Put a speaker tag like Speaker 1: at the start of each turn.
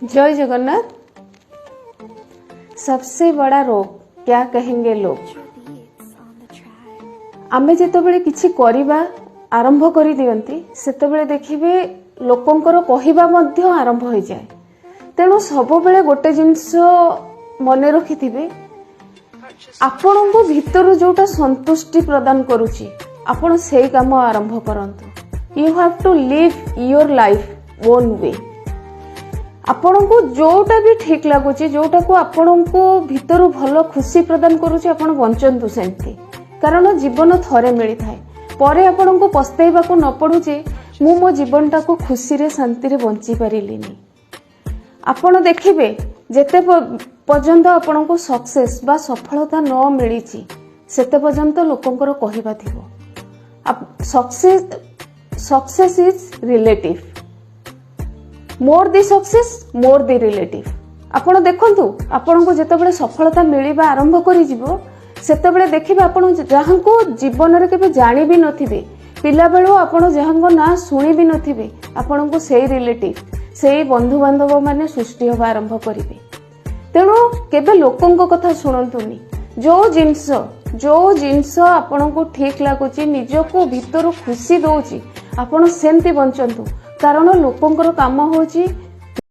Speaker 1: जय जगन्नाथ। सबसे बड़ा रोग क्या कहेंगे लोग। आमे जेतेबेले किछि करिबा आरंभ करि दियंती सेतेबेले देखिबे लोकंकर कहिबा मध्य आरंभ हो जाए। तेणु सब बेले गोटे जिंस मने रखिथिबे आपण को भीतर जोटा संतुष्टि प्रदान करूची आपण सेही काम आरंभ करंतु। You have to live your life own way. आपण को जोटा भी ठीक लगुची जोटा को आपण को भीतर भल खुशी प्रदान करूची आपण बंचंतु सेंती। कारण जीवन थरे मिली थाए परे आपण को पस्ताइबा को न पड़ुचे मु मो जीवनटा को खुशी रे शांति रे बंची पारिलिनी। आपण देखिबे जेते पर्यंत आपण को सक्सेस बा सफलता न मिलीची सेते पर्यंत लोकंकर कहिबा थिबो। Success is relative. More the success more the relative. आपण देखंतु आपण को जेतेबेले सफलता मिलिबा आरंभ करि जिवो सेतेबेले देखिबे आपण जहां को जीवन रे केबे जानि भी नथिबे पिला बेलु आपण जहां ना सुनी भी नथिबे आपण को सेही रिलेटिव सेही बंधु बांधव माने सृष्टि होबा आरंभ करिवे। तेणु केबे लोकंक कथा सुनंतुनी। जो जिंस आपण को ठीक लागुची निजको भीतर खुशी दउची आपण सेंती बंचंतु। कारण लोकंकर काम होची